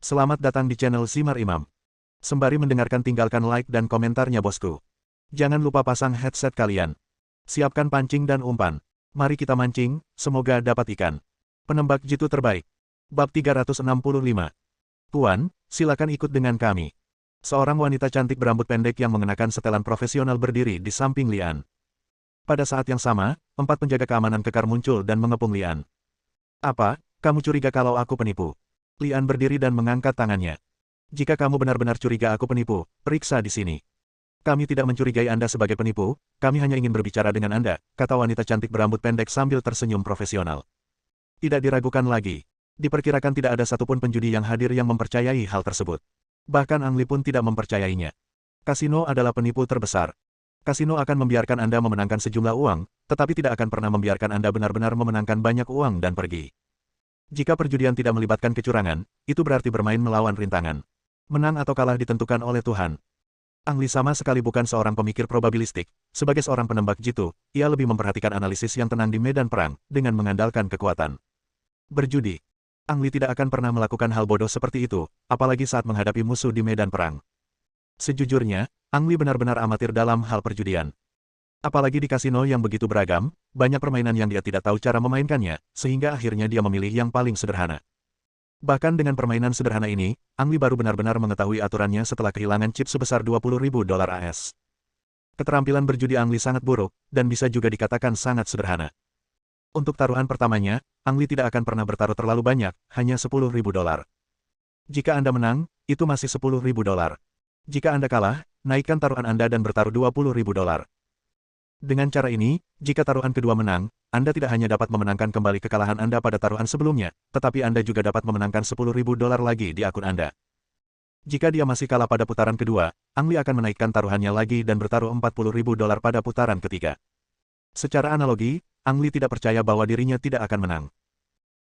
Selamat datang di channel Simar Imam. Sembari mendengarkan tinggalkan like dan komentarnya bosku. Jangan lupa pasang headset kalian. Siapkan pancing dan umpan. Mari kita mancing, semoga dapat ikan. Penembak jitu terbaik. Bab 365. Puan, silakan ikut dengan kami. Seorang wanita cantik berambut pendek yang mengenakan setelan profesional berdiri di samping Lian. Pada saat yang sama, 4 penjaga keamanan kekar muncul dan mengepung Lian. Apa, kamu curiga kalau aku penipu? Lian berdiri dan mengangkat tangannya. Jika kamu benar-benar curiga aku penipu, periksa di sini. Kami tidak mencurigai Anda sebagai penipu, kami hanya ingin berbicara dengan Anda, kata wanita cantik berambut pendek sambil tersenyum profesional. Tidak diragukan lagi. Diperkirakan tidak ada satupun penjudi yang hadir yang mempercayai hal tersebut. Bahkan Ang Li pun tidak mempercayainya. Kasino adalah penipu terbesar. Kasino akan membiarkan Anda memenangkan sejumlah uang, tetapi tidak akan pernah membiarkan Anda benar-benar memenangkan banyak uang dan pergi. Jika perjudian tidak melibatkan kecurangan, itu berarti bermain melawan rintangan. Menang atau kalah ditentukan oleh Tuhan. Ang Li sama sekali bukan seorang pemikir probabilistik. Sebagai seorang penembak jitu, ia lebih memperhatikan analisis yang tenang di medan perang, dengan mengandalkan kekuatan. Berjudi. Ang Li tidak akan pernah melakukan hal bodoh seperti itu, apalagi saat menghadapi musuh di medan perang. Sejujurnya, Ang Li benar-benar amatir dalam hal perjudian. Apalagi di kasino yang begitu beragam, banyak permainan yang dia tidak tahu cara memainkannya, sehingga akhirnya dia memilih yang paling sederhana. Bahkan dengan permainan sederhana ini, Ang Li baru benar-benar mengetahui aturannya setelah kehilangan chip sebesar $20.000 AS. Keterampilan berjudi Ang Li sangat buruk, dan bisa juga dikatakan sangat sederhana. Untuk taruhan pertamanya, Ang Li tidak akan pernah bertaruh terlalu banyak, hanya $10.000. Jika Anda menang, itu masih $10.000. Jika Anda kalah, naikkan taruhan Anda dan bertaruh $20.000. Dengan cara ini, jika taruhan kedua menang, Anda tidak hanya dapat memenangkan kembali kekalahan Anda pada taruhan sebelumnya, tetapi Anda juga dapat memenangkan $10.000 lagi di akun Anda. Jika dia masih kalah pada putaran kedua, Ang Li akan menaikkan taruhannya lagi dan bertaruh $40.000 pada putaran ketiga. Secara analogi, Ang Li tidak percaya bahwa dirinya tidak akan menang.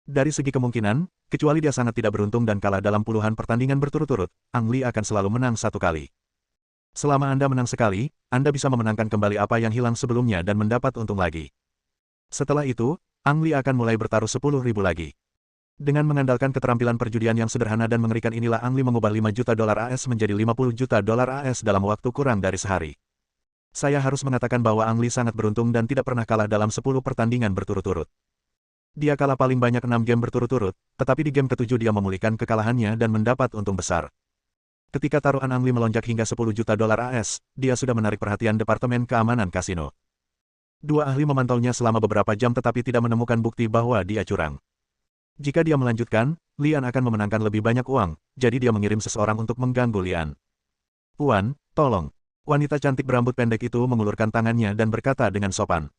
Dari segi kemungkinan, kecuali dia sangat tidak beruntung dan kalah dalam puluhan pertandingan berturut-turut, Ang Li akan selalu menang satu kali. Selama Anda menang sekali, Anda bisa memenangkan kembali apa yang hilang sebelumnya dan mendapat untung lagi. Setelah itu, Ang Li akan mulai bertaruh $10.000 lagi. Dengan mengandalkan keterampilan perjudian yang sederhana dan mengerikan inilah Ang Li mengubah $5 juta AS menjadi $50 juta AS dalam waktu kurang dari sehari. Saya harus mengatakan bahwa Ang Li sangat beruntung dan tidak pernah kalah dalam 10 pertandingan berturut-turut. Dia kalah paling banyak 6 game berturut-turut, tetapi di game ke-7 dia memulihkan kekalahannya dan mendapat untung besar. Ketika taruhan Ang Li melonjak hingga $10 juta AS, dia sudah menarik perhatian Departemen Keamanan Kasino. Dua ahli memantaunya selama beberapa jam tetapi tidak menemukan bukti bahwa dia curang. Jika dia melanjutkan, Lian akan memenangkan lebih banyak uang, jadi dia mengirim seseorang untuk mengganggu Lian. Puan, tolong. Wanita cantik berambut pendek itu mengulurkan tangannya dan berkata dengan sopan.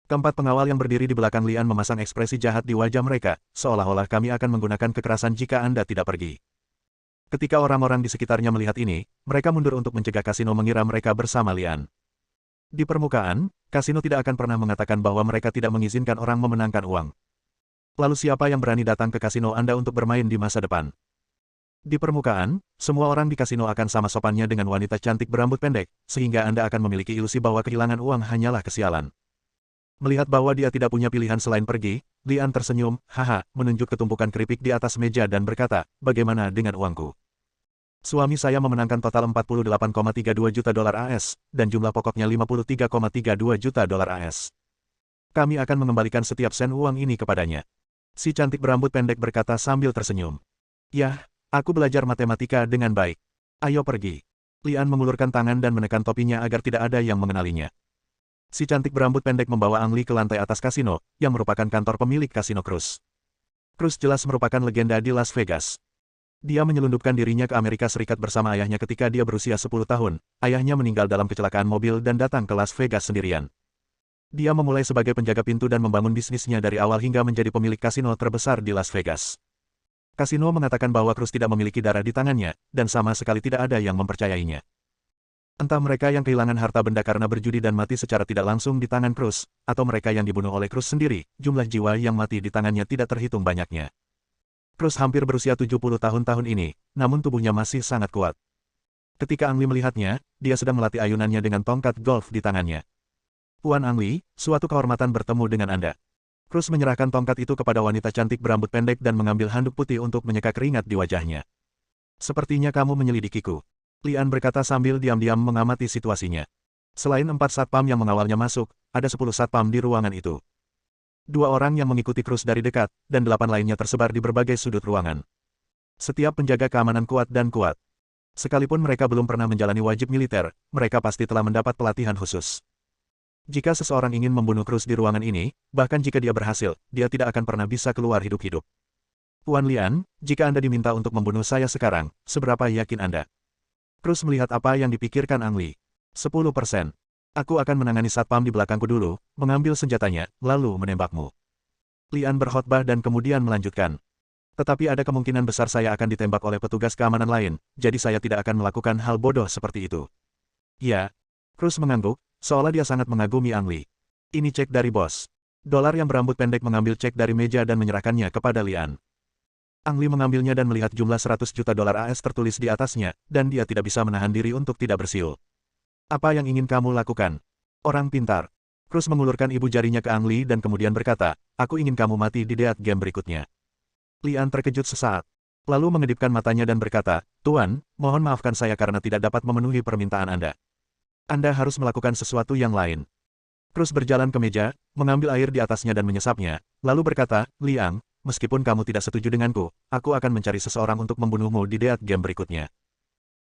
Keempat pengawal yang berdiri di belakang Lian memasang ekspresi jahat di wajah mereka, seolah-olah kami akan menggunakan kekerasan jika Anda tidak pergi. Ketika orang-orang di sekitarnya melihat ini, mereka mundur untuk mencegah kasino mengira mereka bersama Lian. Di permukaan, kasino tidak akan pernah mengatakan bahwa mereka tidak mengizinkan orang memenangkan uang. Lalu siapa yang berani datang ke kasino Anda untuk bermain di masa depan? Di permukaan, semua orang di kasino akan sama sopannya dengan wanita cantik berambut pendek, sehingga Anda akan memiliki ilusi bahwa kehilangan uang hanyalah kesialan. Melihat bahwa dia tidak punya pilihan selain pergi, Lian tersenyum, haha, menunjuk ke tumpukan keripik di atas meja dan berkata, bagaimana dengan uangku? Suami saya memenangkan total $48,32 juta AS, dan jumlah pokoknya $53,32 juta AS. Kami akan mengembalikan setiap sen uang ini kepadanya. Si cantik berambut pendek berkata sambil tersenyum. Yah, aku belajar matematika dengan baik. Ayo pergi. Lian mengulurkan tangan dan menekan topinya agar tidak ada yang mengenalinya. Si cantik berambut pendek membawa Ang Li ke lantai atas kasino, yang merupakan kantor pemilik kasino Cruz. Cruz jelas merupakan legenda di Las Vegas. Dia menyelundupkan dirinya ke Amerika Serikat bersama ayahnya ketika dia berusia 10 tahun. Ayahnya meninggal dalam kecelakaan mobil dan datang ke Las Vegas sendirian. Dia memulai sebagai penjaga pintu dan membangun bisnisnya dari awal hingga menjadi pemilik kasino terbesar di Las Vegas. Kasino mengatakan bahwa Cruz tidak memiliki darah di tangannya, dan sama sekali tidak ada yang mempercayainya. Entah mereka yang kehilangan harta benda karena berjudi dan mati secara tidak langsung di tangan Cruz, atau mereka yang dibunuh oleh Cruz sendiri, jumlah jiwa yang mati di tangannya tidak terhitung banyaknya. Cruz hampir berusia 70 tahun ini, namun tubuhnya masih sangat kuat. Ketika Ang Li melihatnya, dia sedang melatih ayunannya dengan tongkat golf di tangannya. Puan Ang Li, suatu kehormatan bertemu dengan Anda. Cruz menyerahkan tongkat itu kepada wanita cantik berambut pendek dan mengambil handuk putih untuk menyeka keringat di wajahnya. Sepertinya kamu menyelidikiku. Lian berkata sambil diam-diam mengamati situasinya. Selain 4 satpam yang mengawalnya masuk, ada 10 satpam di ruangan itu. 2 orang yang mengikuti Cruz dari dekat, dan 8 lainnya tersebar di berbagai sudut ruangan. Setiap penjaga keamanan kuat dan kuat. Sekalipun mereka belum pernah menjalani wajib militer, mereka pasti telah mendapat pelatihan khusus. Jika seseorang ingin membunuh Cruz di ruangan ini, bahkan jika dia berhasil, dia tidak akan pernah bisa keluar hidup-hidup. Tuan Lian, jika Anda diminta untuk membunuh saya sekarang, seberapa yakin Anda? Cruz melihat apa yang dipikirkan Ang Li. 10%. Aku akan menangani satpam di belakangku dulu, mengambil senjatanya, lalu menembakmu. Lian berkhotbah dan kemudian melanjutkan. Tetapi ada kemungkinan besar saya akan ditembak oleh petugas keamanan lain, jadi saya tidak akan melakukan hal bodoh seperti itu. Ya. Cruz mengangguk, seolah dia sangat mengagumi Ang Li. Ini cek dari bos. Dolar yang berambut pendek mengambil cek dari meja dan menyerahkannya kepada Lian. Ang Li mengambilnya dan melihat jumlah 100 juta dolar AS tertulis di atasnya, dan dia tidak bisa menahan diri untuk tidak bersiul. Apa yang ingin kamu lakukan? Orang pintar. Cruz mengulurkan ibu jarinya ke Ang Li dan kemudian berkata, aku ingin kamu mati di deat game berikutnya. Lian terkejut sesaat. Lalu mengedipkan matanya dan berkata, Tuan, mohon maafkan saya karena tidak dapat memenuhi permintaan Anda. Anda harus melakukan sesuatu yang lain. Cruz berjalan ke meja, mengambil air di atasnya dan menyesapnya, lalu berkata, Liang, meskipun kamu tidak setuju denganku, aku akan mencari seseorang untuk membunuhmu di deat game berikutnya.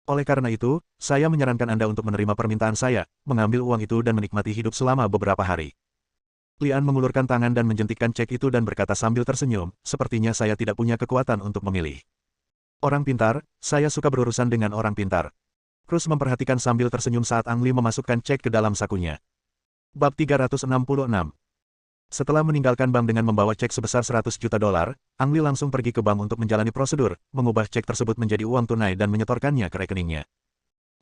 Oleh karena itu, saya menyarankan Anda untuk menerima permintaan saya, mengambil uang itu dan menikmati hidup selama beberapa hari. Lian mengulurkan tangan dan menjentikkan cek itu dan berkata sambil tersenyum, sepertinya saya tidak punya kekuatan untuk memilih. Orang pintar, saya suka berurusan dengan orang pintar. Cruz memperhatikan sambil tersenyum saat Ang Li memasukkan cek ke dalam sakunya. Bab 366. Setelah meninggalkan bank dengan membawa cek sebesar 100 juta dolar, Ang Li langsung pergi ke bank untuk menjalani prosedur, mengubah cek tersebut menjadi uang tunai dan menyetorkannya ke rekeningnya.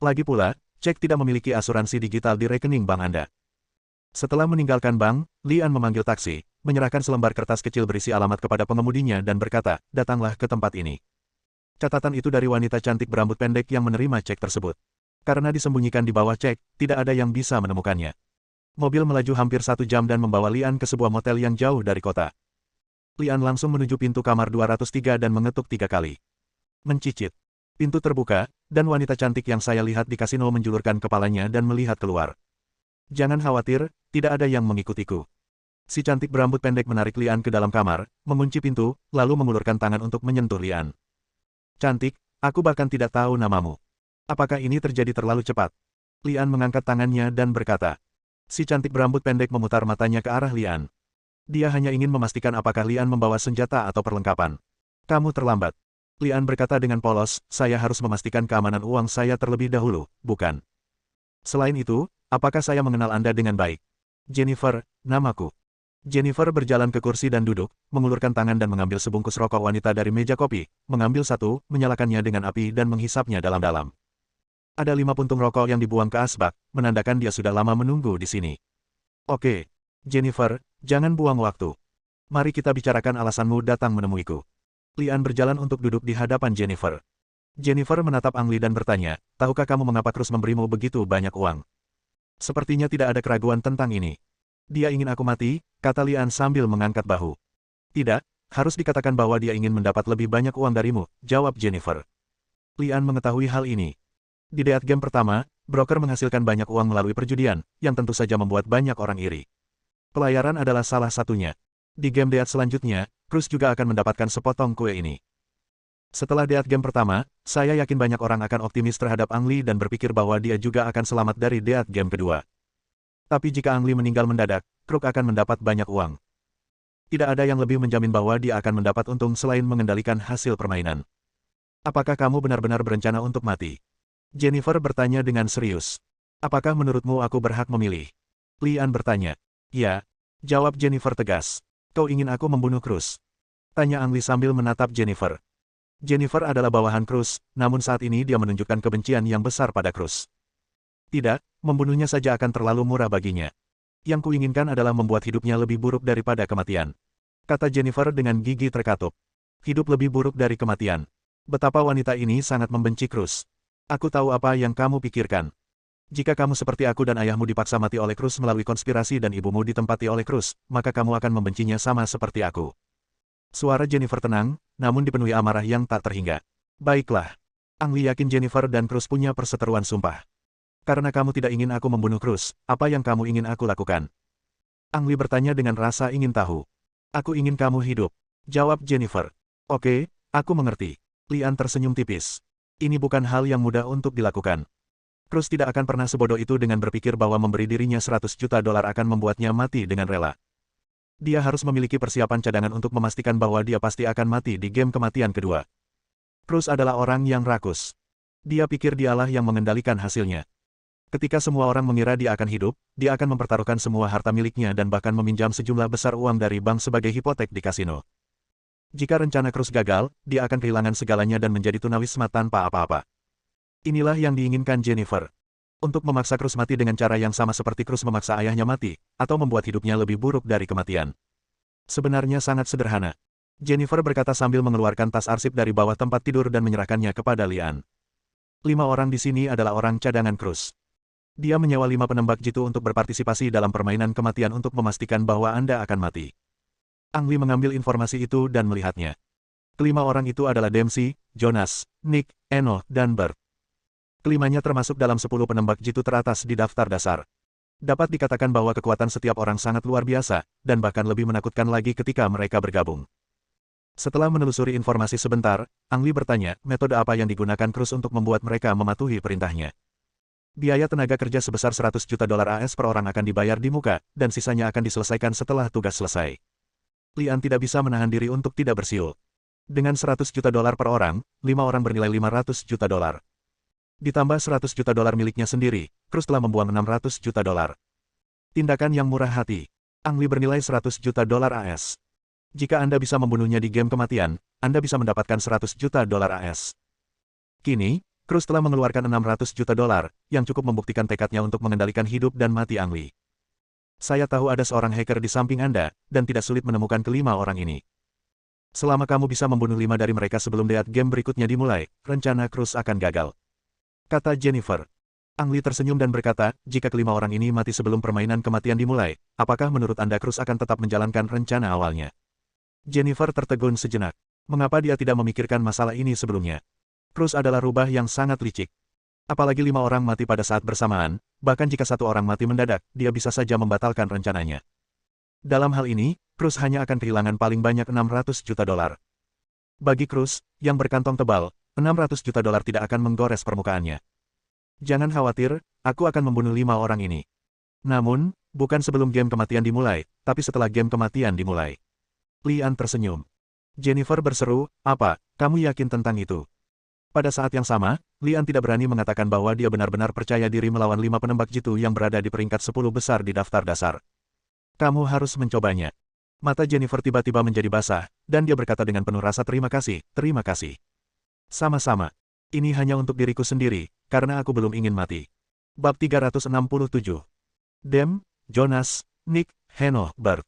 Lagi pula, cek tidak memiliki asuransi digital di rekening bank Anda. Setelah meninggalkan bank, Lian memanggil taksi, menyerahkan selembar kertas kecil berisi alamat kepada pengemudinya dan berkata, datanglah ke tempat ini. Catatan itu dari wanita cantik berambut pendek yang menerima cek tersebut. Karena disembunyikan di bawah cek, tidak ada yang bisa menemukannya. Mobil melaju hampir 1 jam dan membawa Lian ke sebuah motel yang jauh dari kota. Lian langsung menuju pintu kamar 203 dan mengetuk 3 kali. Mencicit. Pintu terbuka, dan wanita cantik yang saya lihat di kasino menjulurkan kepalanya dan melihat keluar. Jangan khawatir, tidak ada yang mengikutiku. Si cantik berambut pendek menarik Lian ke dalam kamar, mengunci pintu, lalu mengulurkan tangan untuk menyentuh Lian. Cantik, aku bahkan tidak tahu namamu. Apakah ini terjadi terlalu cepat? Lian mengangkat tangannya dan berkata. Si cantik berambut pendek memutar matanya ke arah Lian. Dia hanya ingin memastikan apakah Lian membawa senjata atau perlengkapan. Kamu terlambat. Lian berkata dengan polos, saya harus memastikan keamanan uang saya terlebih dahulu, bukan? Selain itu, apakah saya mengenal Anda dengan baik? Jennifer, namaku. Jennifer berjalan ke kursi dan duduk, mengulurkan tangan dan mengambil sebungkus rokok wanita dari meja kopi, mengambil satu, menyalakannya dengan api dan menghisapnya dalam-dalam. Ada 5 puntung rokok yang dibuang ke asbak, menandakan dia sudah lama menunggu di sini. Oke, Jennifer, jangan buang waktu. Mari kita bicarakan alasanmu datang menemuiku. Lian berjalan untuk duduk di hadapan Jennifer. Jennifer menatap Ang Li dan bertanya, tahukah kamu mengapa Cruz memberimu begitu banyak uang? Sepertinya tidak ada keraguan tentang ini. Dia ingin aku mati, kata Lian sambil mengangkat bahu. Tidak, harus dikatakan bahwa dia ingin mendapat lebih banyak uang darimu, jawab Jennifer. Lian mengetahui hal ini. Di deat game pertama, broker menghasilkan banyak uang melalui perjudian, yang tentu saja membuat banyak orang iri. Pelayaran adalah salah satunya. Di game deat selanjutnya, Cruz juga akan mendapatkan sepotong kue ini. Setelah deat game pertama, saya yakin banyak orang akan optimis terhadap Ang Li dan berpikir bahwa dia juga akan selamat dari deat game kedua. Tapi jika Ang Li meninggal mendadak, Kruk akan mendapat banyak uang. Tidak ada yang lebih menjamin bahwa dia akan mendapat untung selain mengendalikan hasil permainan. Apakah kamu benar-benar berencana untuk mati? Jennifer bertanya dengan serius. Apakah menurutmu aku berhak memilih? Lian bertanya. Ya, jawab Jennifer tegas. Kau ingin aku membunuh Cruz? Tanya Ang Li sambil menatap Jennifer. Jennifer adalah bawahan Cruz, namun saat ini dia menunjukkan kebencian yang besar pada Cruz. Tidak, membunuhnya saja akan terlalu murah baginya. Yang kuinginkan adalah membuat hidupnya lebih buruk daripada kematian. Kata Jennifer dengan gigi terkatup. Hidup lebih buruk dari kematian. Betapa wanita ini sangat membenci Cruz. Aku tahu apa yang kamu pikirkan. Jika kamu seperti aku dan ayahmu dipaksa mati oleh Cruz melalui konspirasi dan ibumu ditempati oleh Cruz, maka kamu akan membencinya sama seperti aku. Suara Jennifer tenang, namun dipenuhi amarah yang tak terhingga. Baiklah. Ang Li yakin Jennifer dan Cruz punya perseteruan sumpah. Karena kamu tidak ingin aku membunuh Cruz, apa yang kamu ingin aku lakukan? Ang Li bertanya dengan rasa ingin tahu. Aku ingin kamu hidup. Jawab Jennifer. Oke, aku mengerti. Lian tersenyum tipis. Ini bukan hal yang mudah untuk dilakukan. Cruz tidak akan pernah sebodoh itu dengan berpikir bahwa memberi dirinya 100 juta dolar akan membuatnya mati dengan rela. Dia harus memiliki persiapan cadangan untuk memastikan bahwa dia pasti akan mati di game kematian kedua. Cruz adalah orang yang rakus. Dia pikir dialah yang mengendalikan hasilnya. Ketika semua orang mengira dia akan hidup, dia akan mempertaruhkan semua harta miliknya dan bahkan meminjam sejumlah besar uang dari bank sebagai hipotek di kasino. Jika rencana Cruz gagal, dia akan kehilangan segalanya dan menjadi tunawisma tanpa apa-apa. Inilah yang diinginkan Jennifer. Untuk memaksa Cruz mati dengan cara yang sama seperti Cruz memaksa ayahnya mati, atau membuat hidupnya lebih buruk dari kematian. Sebenarnya sangat sederhana. Jennifer berkata sambil mengeluarkan tas arsip dari bawah tempat tidur dan menyerahkannya kepada Lian. 5 orang di sini adalah orang cadangan Cruz. Dia menyewa 5 penembak jitu untuk berpartisipasi dalam permainan kematian untuk memastikan bahwa Anda akan mati. Ang Li mengambil informasi itu dan melihatnya. Kelima orang itu adalah Dempsey, Jonas, Nick, Eno, dan Bert. Kelimanya termasuk dalam 10 penembak jitu teratas di daftar dasar. Dapat dikatakan bahwa kekuatan setiap orang sangat luar biasa, dan bahkan lebih menakutkan lagi ketika mereka bergabung. Setelah menelusuri informasi sebentar, Ang Li bertanya, metode apa yang digunakan Cruz untuk membuat mereka mematuhi perintahnya. Biaya tenaga kerja sebesar 100 juta dolar AS per orang akan dibayar di muka, dan sisanya akan diselesaikan setelah tugas selesai. Lian tidak bisa menahan diri untuk tidak bersiul. Dengan 100 juta dolar per orang, 5 orang bernilai 500 juta dolar. Ditambah 100 juta dolar miliknya sendiri, Cruz telah membuang 600 juta dolar. Tindakan yang murah hati. Ang Li bernilai 100 juta dolar AS. Jika Anda bisa membunuhnya di game kematian, Anda bisa mendapatkan 100 juta dolar AS. Kini, Cruz telah mengeluarkan 600 juta dolar, yang cukup membuktikan tekadnya untuk mengendalikan hidup dan mati Ang Li. Saya tahu ada seorang hacker di samping Anda, dan tidak sulit menemukan kelima orang ini. Selama kamu bisa membunuh 5 dari mereka sebelum dead game berikutnya dimulai, rencana Cruz akan gagal. Kata Jennifer. Ang Li tersenyum dan berkata, jika kelima orang ini mati sebelum permainan kematian dimulai, apakah menurut Anda Cruz akan tetap menjalankan rencana awalnya? Jennifer tertegun sejenak. Mengapa dia tidak memikirkan masalah ini sebelumnya? Cruz adalah rubah yang sangat licik. Apalagi 5 orang mati pada saat bersamaan, bahkan jika 1 orang mati mendadak, dia bisa saja membatalkan rencananya. Dalam hal ini, Cruz hanya akan kehilangan paling banyak 600 juta dolar. Bagi Cruz, yang berkantong tebal, 600 juta dolar tidak akan menggores permukaannya. Jangan khawatir, aku akan membunuh 5 orang ini. Namun, bukan sebelum game kematian dimulai, tapi setelah game kematian dimulai. Lian tersenyum. Jennifer berseru, apa, kamu yakin tentang itu? Pada saat yang sama, Lian tidak berani mengatakan bahwa dia benar-benar percaya diri melawan 5 penembak jitu yang berada di peringkat 10 besar di daftar dasar. Kamu harus mencobanya. Mata Jennifer tiba-tiba menjadi basah, dan dia berkata dengan penuh rasa terima kasih, terima kasih. Sama-sama. Ini hanya untuk diriku sendiri, karena aku belum ingin mati. Bab 367. Dem, Jonas, Nick, Heno, Bert.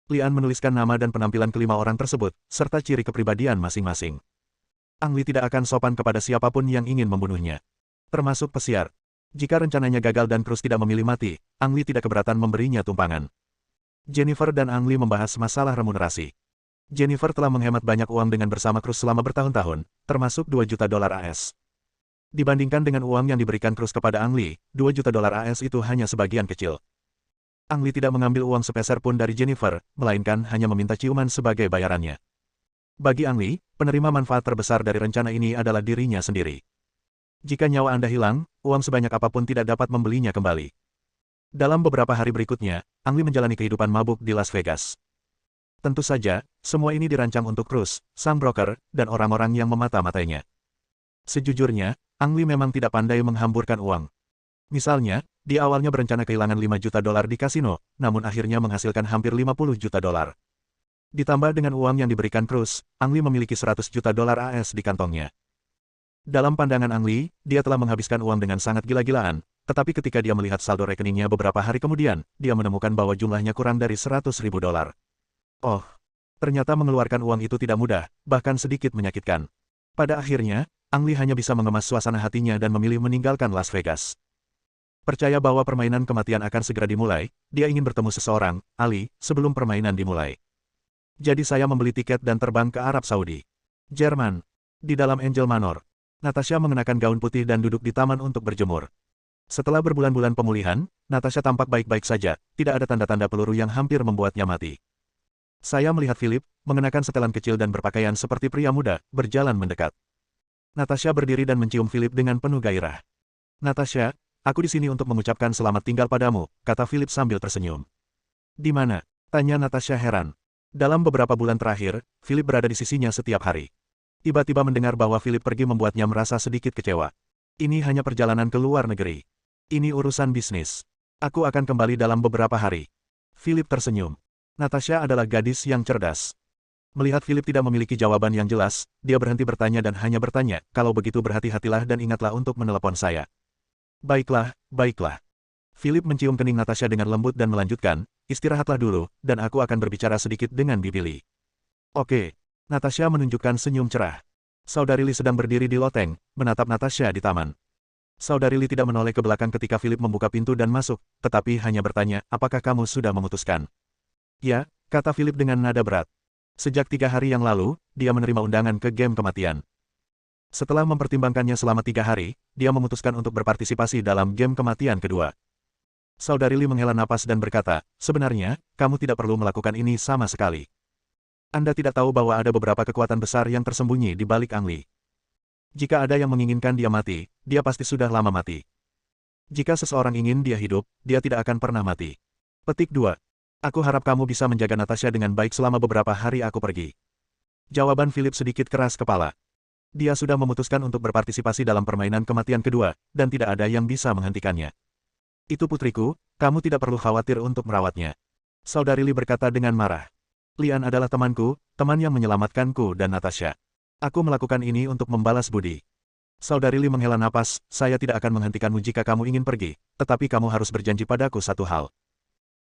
Lian menuliskan nama dan penampilan kelima orang tersebut, serta ciri kepribadian masing-masing. Ang Li tidak akan sopan kepada siapapun yang ingin membunuhnya. Termasuk pesiar. Jika rencananya gagal dan Cruz tidak memilih mati, Ang Li tidak keberatan memberinya tumpangan. Jennifer dan Ang Li membahas masalah remunerasi. Jennifer telah menghemat banyak uang dengan bersama Cruz selama bertahun-tahun, termasuk 2 juta dolar AS. Dibandingkan dengan uang yang diberikan Cruz kepada Ang Li, 2 juta dolar AS itu hanya sebagian kecil. Ang Li tidak mengambil uang sepeser pun dari Jennifer, melainkan hanya meminta ciuman sebagai bayarannya. Bagi Ang Li, penerima manfaat terbesar dari rencana ini adalah dirinya sendiri. Jika nyawa Anda hilang, uang sebanyak apapun tidak dapat membelinya kembali. Dalam beberapa hari berikutnya, Ang Li menjalani kehidupan mabuk di Las Vegas. Tentu saja, semua ini dirancang untuk Cruz, sang broker, dan orang-orang yang memata-matainya. Sejujurnya, Ang Li memang tidak pandai menghamburkan uang. Misalnya, dia awalnya berencana kehilangan 5 juta dolar di kasino, namun akhirnya menghasilkan hampir 50 juta dolar. Ditambah dengan uang yang diberikan Cruz, Ang Li memiliki 100 juta dolar AS di kantongnya. Dalam pandangan Ang Li, dia telah menghabiskan uang dengan sangat gila-gilaan, tetapi ketika dia melihat saldo rekeningnya beberapa hari kemudian, dia menemukan bahwa jumlahnya kurang dari 100 ribu dolar. Oh, ternyata mengeluarkan uang itu tidak mudah, bahkan sedikit menyakitkan. Pada akhirnya, Ang Li hanya bisa mengemas suasana hatinya dan memilih meninggalkan Las Vegas. Percaya bahwa permainan kematian akan segera dimulai, dia ingin bertemu seseorang, Ali, sebelum permainan dimulai. Jadi saya membeli tiket dan terbang ke Arab Saudi. Jerman. Di dalam Angel Manor. Natasha mengenakan gaun putih dan duduk di taman untuk berjemur. Setelah berbulan-bulan pemulihan, Natasha tampak baik-baik saja, tidak ada tanda-tanda peluru yang hampir membuatnya mati. Saya melihat Philip, mengenakan setelan kecil dan berpakaian seperti pria muda, berjalan mendekat. Natasha berdiri dan mencium Philip dengan penuh gairah. Natasha, aku di sini untuk mengucapkan selamat tinggal padamu, kata Philip sambil tersenyum. Di mana? Tanya Natasha heran. Dalam beberapa bulan terakhir, Philip berada di sisinya setiap hari. Tiba-tiba mendengar bahwa Philip pergi membuatnya merasa sedikit kecewa. Ini hanya perjalanan ke luar negeri. Ini urusan bisnis. Aku akan kembali dalam beberapa hari. Philip tersenyum. Natasha adalah gadis yang cerdas. Melihat Philip tidak memiliki jawaban yang jelas, dia berhenti bertanya dan hanya bertanya, kalau begitu berhati-hatilah dan ingatlah untuk menelepon saya. Baiklah, baiklah. Philip mencium kening Natasha dengan lembut dan melanjutkan, istirahatlah dulu, dan aku akan berbicara sedikit dengan Bibi Lee. Oke. Natasha menunjukkan senyum cerah. Saudari Lee sedang berdiri di loteng, menatap Natasha di taman. Saudari Lee tidak menoleh ke belakang ketika Philip membuka pintu dan masuk, tetapi hanya bertanya, apakah kamu sudah memutuskan? Ya, kata Philip dengan nada berat. Sejak 3 hari yang lalu, dia menerima undangan ke game kematian. Setelah mempertimbangkannya selama 3 hari, dia memutuskan untuk berpartisipasi dalam game kematian kedua. Saudari Lee menghela napas dan berkata, sebenarnya, kamu tidak perlu melakukan ini sama sekali. Anda tidak tahu bahwa ada beberapa kekuatan besar yang tersembunyi di balik Ang Lee. Jika ada yang menginginkan dia mati, dia pasti sudah lama mati. Jika seseorang ingin dia hidup, dia tidak akan pernah mati. Petik 2. Aku harap kamu bisa menjaga Natasha dengan baik selama beberapa hari aku pergi. Jawaban Philip sedikit keras kepala. Dia sudah memutuskan untuk berpartisipasi dalam permainan kematian kedua, dan tidak ada yang bisa menghentikannya. Itu putriku, kamu tidak perlu khawatir untuk merawatnya. Saudari Lee berkata dengan marah. Lian adalah temanku, teman yang menyelamatkanku dan Natasha. Aku melakukan ini untuk membalas budi. Saudari Lee menghela napas, saya tidak akan menghentikanmu jika kamu ingin pergi, tetapi kamu harus berjanji padaku satu hal.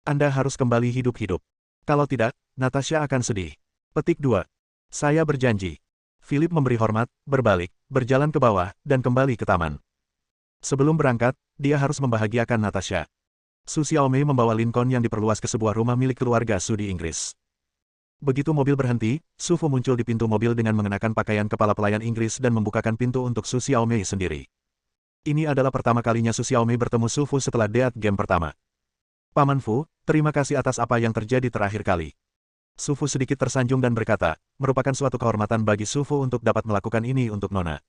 Anda harus kembali hidup-hidup. Kalau tidak, Natasha akan sedih. Petik 2. Saya berjanji. Philip memberi hormat, berbalik, berjalan ke bawah, dan kembali ke taman. Sebelum berangkat, dia harus membahagiakan Natasha. Su Xiaomei membawa Lincoln yang diperluas ke sebuah rumah milik keluarga Su di Inggris. Begitu mobil berhenti, Su Fu muncul di pintu mobil dengan mengenakan pakaian kepala pelayan Inggris dan membukakan pintu untuk Su Xiaomei sendiri. Ini adalah pertama kalinya Su Xiaomei bertemu Su Fu setelah deat game pertama. Paman Fu, terima kasih atas apa yang terjadi terakhir kali. Su Fu sedikit tersanjung dan berkata, merupakan suatu kehormatan bagi Su Fu untuk dapat melakukan ini untuk Nona.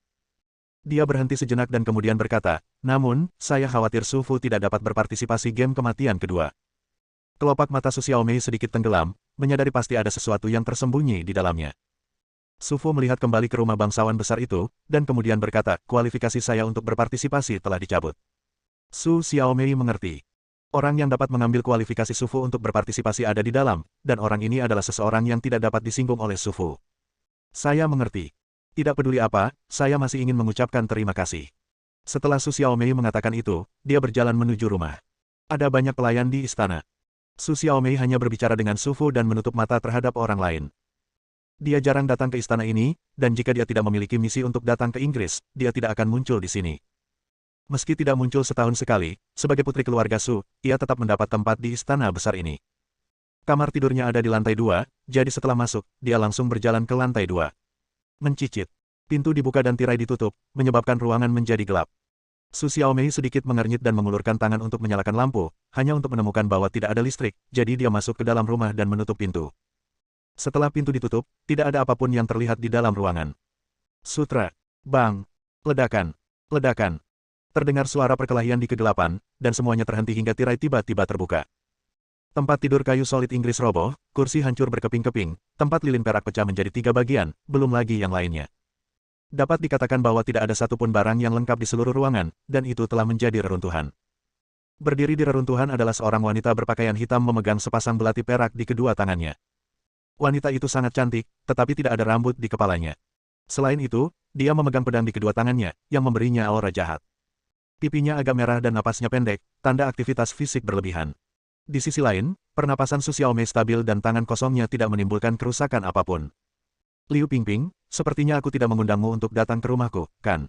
Dia berhenti sejenak dan kemudian berkata, namun, saya khawatir Su Fu tidak dapat berpartisipasi game kematian kedua. Kelopak mata Su Xiaomei sedikit tenggelam, menyadari pasti ada sesuatu yang tersembunyi di dalamnya. Su Fu melihat kembali ke rumah bangsawan besar itu, dan kemudian berkata, kualifikasi saya untuk berpartisipasi telah dicabut. Su Xiaomei mengerti. Orang yang dapat mengambil kualifikasi Su Fu untuk berpartisipasi ada di dalam, dan orang ini adalah seseorang yang tidak dapat disinggung oleh Su Fu. Saya mengerti. Tidak peduli apa, saya masih ingin mengucapkan terima kasih. Setelah Su Xiaomei mengatakan itu, dia berjalan menuju rumah. Ada banyak pelayan di istana. Su Xiaomei hanya berbicara dengan Su Fu dan menutup mata terhadap orang lain. Dia jarang datang ke istana ini, dan jika dia tidak memiliki misi untuk datang ke Inggris, dia tidak akan muncul di sini. Meski tidak muncul setahun sekali, sebagai putri keluarga Su, ia tetap mendapat tempat di istana besar ini. Kamar tidurnya ada di lantai 2, jadi setelah masuk, dia langsung berjalan ke lantai 2. Mencicit. Pintu dibuka dan tirai ditutup, menyebabkan ruangan menjadi gelap. Su Xiaomei sedikit mengernyit dan mengulurkan tangan untuk menyalakan lampu, hanya untuk menemukan bahwa tidak ada listrik, jadi dia masuk ke dalam rumah dan menutup pintu. Setelah pintu ditutup, tidak ada apapun yang terlihat di dalam ruangan. Sutra. Bang. Ledakan. Ledakan. Terdengar suara perkelahian di kegelapan, dan semuanya terhenti hingga tirai tiba-tiba terbuka. Tempat tidur kayu solid Inggris roboh, kursi hancur berkeping-keping, tempat lilin perak pecah menjadi 3 bagian, belum lagi yang lainnya. Dapat dikatakan bahwa tidak ada satupun barang yang lengkap di seluruh ruangan, dan itu telah menjadi reruntuhan. Berdiri di reruntuhan adalah seorang wanita berpakaian hitam memegang sepasang belati perak di kedua tangannya. Wanita itu sangat cantik, tetapi tidak ada rambut di kepalanya. Selain itu, dia memegang pedang di kedua tangannya, yang memberinya aura jahat. Pipinya agak merah dan napasnya pendek, tanda aktivitas fisik berlebihan. Di sisi lain, pernapasan Su Xiaomei stabil dan tangan kosongnya tidak menimbulkan kerusakan apapun. Liu Pingping, sepertinya aku tidak mengundangmu untuk datang ke rumahku, kan?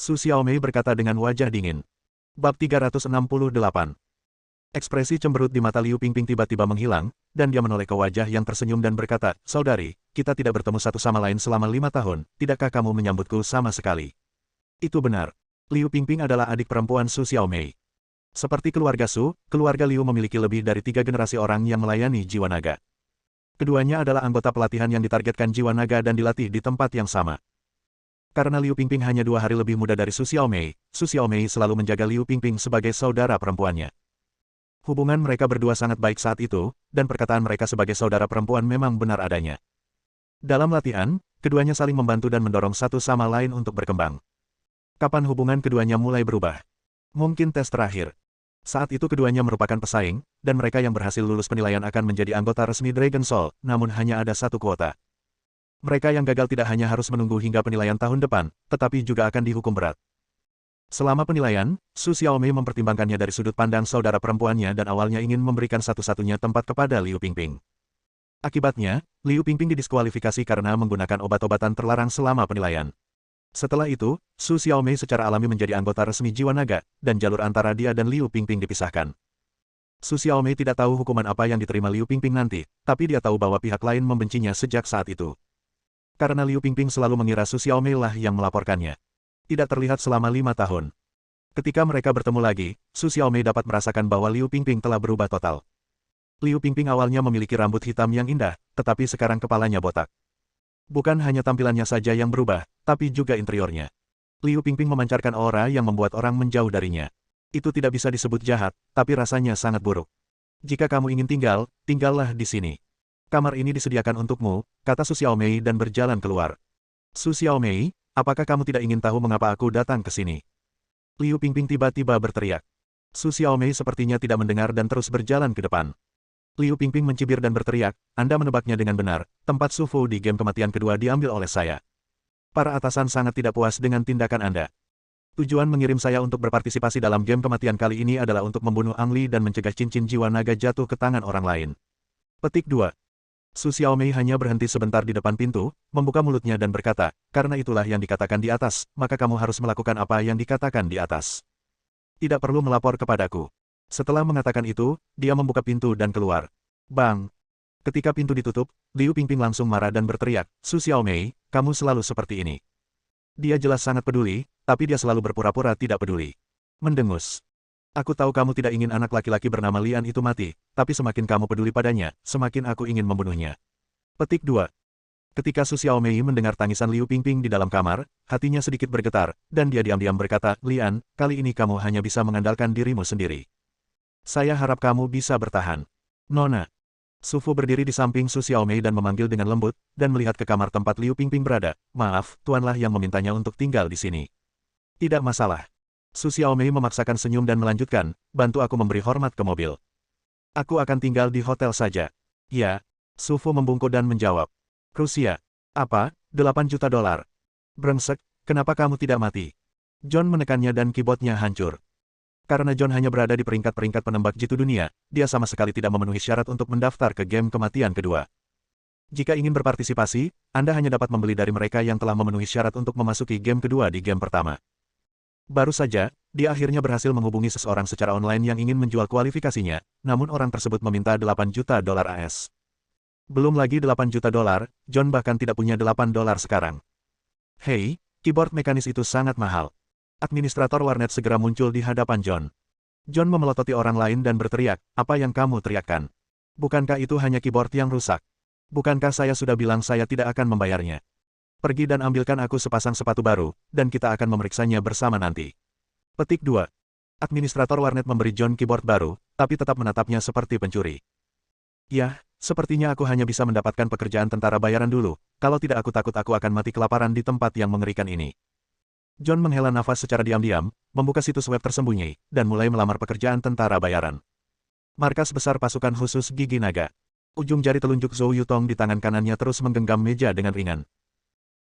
Su Xiaomei berkata dengan wajah dingin. Bab 368. Ekspresi cemberut di mata Liu Pingping tiba-tiba menghilang, dan dia menoleh ke wajah yang tersenyum dan berkata, saudari, kita tidak bertemu satu sama lain selama 5 tahun, tidakkah kamu menyambutku sama sekali? Itu benar. Liu Pingping adalah adik perempuan Su Xiaomei. Seperti keluarga Su, keluarga Liu memiliki lebih dari 3 generasi orang yang melayani jiwa naga. Keduanya adalah anggota pelatihan yang ditargetkan jiwa naga dan dilatih di tempat yang sama. Karena Liu Pingping hanya 2 hari lebih muda dari Su Xiaomei selalu menjaga Liu Pingping sebagai saudara perempuannya. Hubungan mereka berdua sangat baik saat itu, dan perkataan mereka sebagai saudara perempuan memang benar adanya. Dalam latihan, keduanya saling membantu dan mendorong satu sama lain untuk berkembang. Kapan hubungan keduanya mulai berubah? Mungkin tes terakhir. Saat itu keduanya merupakan pesaing, dan mereka yang berhasil lulus penilaian akan menjadi anggota resmi Dragon Soul, namun hanya ada satu kuota. Mereka yang gagal tidak hanya harus menunggu hingga penilaian tahun depan, tetapi juga akan dihukum berat. Selama penilaian, Su Xiaomei mempertimbangkannya dari sudut pandang saudara perempuannya dan awalnya ingin memberikan satu-satunya tempat kepada Liu Pingping. Akibatnya, Liu Pingping didiskualifikasi karena menggunakan obat-obatan terlarang selama penilaian. Setelah itu, Su Xiaomei secara alami menjadi anggota resmi jiwa naga, dan jalur antara dia dan Liu Pingping dipisahkan. Su Xiaomei tidak tahu hukuman apa yang diterima Liu Pingping nanti, tapi dia tahu bahwa pihak lain membencinya sejak saat itu. Karena Liu Pingping selalu mengira Su Xiaomei lah yang melaporkannya. Tidak terlihat selama 5 tahun. Ketika mereka bertemu lagi, Su Xiaomei dapat merasakan bahwa Liu Pingping telah berubah total. Liu Pingping awalnya memiliki rambut hitam yang indah, tetapi sekarang kepalanya botak. Bukan hanya tampilannya saja yang berubah, tapi juga interiornya. Liu Pingping memancarkan aura yang membuat orang menjauh darinya. Itu tidak bisa disebut jahat, tapi rasanya sangat buruk. Jika kamu ingin tinggal, tinggallah di sini. Kamar ini disediakan untukmu, kata Su Xiaomei dan berjalan keluar. Su Xiaomei, apakah kamu tidak ingin tahu mengapa aku datang ke sini? Liu Pingping tiba-tiba berteriak. Su Xiaomei sepertinya tidak mendengar dan terus berjalan ke depan. Liu Pingping mencibir dan berteriak, Anda menebaknya dengan benar, tempat Su Fu di game kematian kedua diambil oleh saya. Para atasan sangat tidak puas dengan tindakan Anda. Tujuan mengirim saya untuk berpartisipasi dalam game kematian kali ini adalah untuk membunuh Ang Li dan mencegah cincin jiwa naga jatuh ke tangan orang lain. Petik 2. Su Xiaomei hanya berhenti sebentar di depan pintu, membuka mulutnya dan berkata, karena itulah yang dikatakan di atas, maka kamu harus melakukan apa yang dikatakan di atas. Tidak perlu melapor kepadaku. Setelah mengatakan itu, dia membuka pintu dan keluar. Bang! Ketika pintu ditutup, Liu Pingping langsung marah dan berteriak, Su Xiaomei, kamu selalu seperti ini. Dia jelas sangat peduli, tapi dia selalu berpura-pura tidak peduli. Mendengus. Aku tahu kamu tidak ingin anak laki-laki bernama Lian itu mati, tapi semakin kamu peduli padanya, semakin aku ingin membunuhnya. Petik 2. Ketika Su Xiaomei mendengar tangisan Liu Pingping di dalam kamar, hatinya sedikit bergetar, dan dia diam-diam berkata, Lian, kali ini kamu hanya bisa mengandalkan dirimu sendiri. Saya harap kamu bisa bertahan. Nona. Su Fu berdiri di samping Su Xiaomei dan memanggil dengan lembut, dan melihat ke kamar tempat Liu Pingping berada. Maaf, tuanlah yang memintanya untuk tinggal di sini. Tidak masalah. Su Xiaomei memaksakan senyum dan melanjutkan, bantu aku memberi hormat ke mobil. Aku akan tinggal di hotel saja. Ya. Su Fu membungkuk dan menjawab. Rusia. Apa? 8 juta dolar. Brengsek, kenapa kamu tidak mati? John menekannya dan keyboardnya hancur. Karena John hanya berada di peringkat-peringkat penembak jitu dunia, dia sama sekali tidak memenuhi syarat untuk mendaftar ke game kematian kedua. Jika ingin berpartisipasi, Anda hanya dapat membeli dari mereka yang telah memenuhi syarat untuk memasuki game kedua di game pertama. Baru saja, dia akhirnya berhasil menghubungi seseorang secara online yang ingin menjual kualifikasinya, namun orang tersebut meminta 8 juta dolar AS. Belum lagi 8 juta dolar, John bahkan tidak punya 8 dolar sekarang. Hei, keyboard mekanis itu sangat mahal. Administrator warnet segera muncul di hadapan John. John memelototi orang lain dan berteriak, apa yang kamu teriakkan? Bukankah itu hanya keyboard yang rusak? Bukankah saya sudah bilang saya tidak akan membayarnya? Pergi dan ambilkan aku sepasang sepatu baru, dan kita akan memeriksanya bersama nanti. Petik 2. Administrator warnet memberi John keyboard baru, tapi tetap menatapnya seperti pencuri. Yah, sepertinya aku hanya bisa mendapatkan pekerjaan tentara bayaran dulu, kalau tidak aku takut aku akan mati kelaparan di tempat yang mengerikan ini. John menghela nafas secara diam-diam, membuka situs web tersembunyi, dan mulai melamar pekerjaan tentara bayaran. Markas besar pasukan khusus gigi naga. Ujung jari telunjuk Zhou Yutong di tangan kanannya terus menggenggam meja dengan ringan.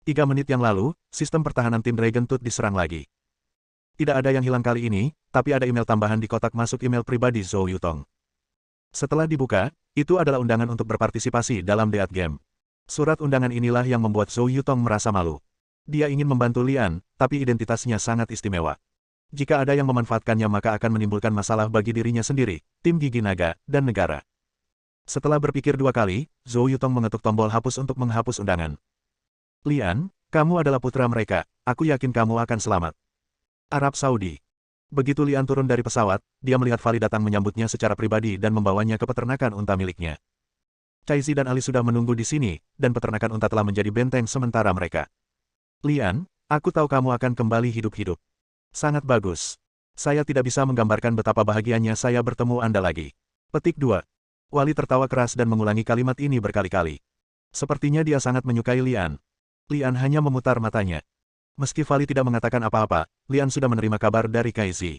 3 menit yang lalu, sistem pertahanan tim Dragon Tooth diserang lagi. Tidak ada yang hilang kali ini, tapi ada email tambahan di kotak masuk email pribadi Zhou Yutong. Setelah dibuka, itu adalah undangan untuk berpartisipasi dalam Death Game. Surat undangan inilah yang membuat Zhou Yutong merasa malu. Dia ingin membantu Lian, tapi identitasnya sangat istimewa. Jika ada yang memanfaatkannya maka akan menimbulkan masalah bagi dirinya sendiri, tim gigi naga, dan negara. Setelah berpikir 2 kali, Zhou Yutong mengetuk tombol hapus untuk menghapus undangan. Lian, kamu adalah putra mereka, aku yakin kamu akan selamat. Arab Saudi. Begitu Lian turun dari pesawat, dia melihat Fali datang menyambutnya secara pribadi dan membawanya ke peternakan unta miliknya. Caizi dan Ali sudah menunggu di sini, dan peternakan unta telah menjadi benteng sementara mereka. Lian, aku tahu kamu akan kembali hidup-hidup. Sangat bagus. Saya tidak bisa menggambarkan betapa bahagianya saya bertemu Anda lagi. Petik 2. Wali tertawa keras dan mengulangi kalimat ini berkali-kali. Sepertinya dia sangat menyukai Lian. Lian hanya memutar matanya. Meski Fali tidak mengatakan apa-apa, Lian sudah menerima kabar dari Caizi.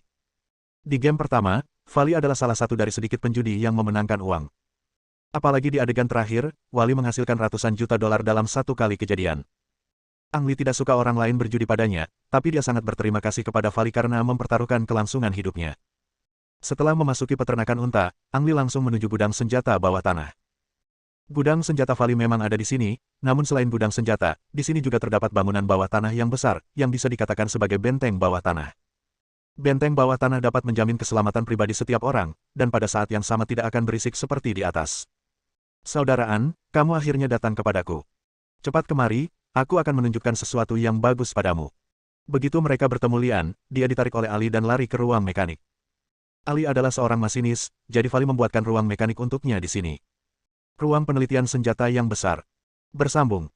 Di game pertama, Fali adalah salah satu dari sedikit penjudi yang memenangkan uang. Apalagi di adegan terakhir, Wali menghasilkan ratusan juta dolar dalam satu kali kejadian. Ang Li tidak suka orang lain berjudi padanya, tapi dia sangat berterima kasih kepada Fali karena mempertaruhkan kelangsungan hidupnya. Setelah memasuki peternakan unta, Ang Li langsung menuju gudang senjata bawah tanah. Gudang senjata Fali memang ada di sini, namun selain gudang senjata, di sini juga terdapat bangunan bawah tanah yang besar, yang bisa dikatakan sebagai benteng bawah tanah. Benteng bawah tanah dapat menjamin keselamatan pribadi setiap orang, dan pada saat yang sama tidak akan berisik seperti di atas. Saudara An, kamu akhirnya datang kepadaku. Cepat kemari, aku akan menunjukkan sesuatu yang bagus padamu. Begitu mereka bertemu Lian, dia ditarik oleh Ali dan lari ke ruang mekanik. Ali adalah seorang masinis, jadi Fali membuatkan ruang mekanik untuknya di sini. Ruang penelitian senjata yang besar. Bersambung.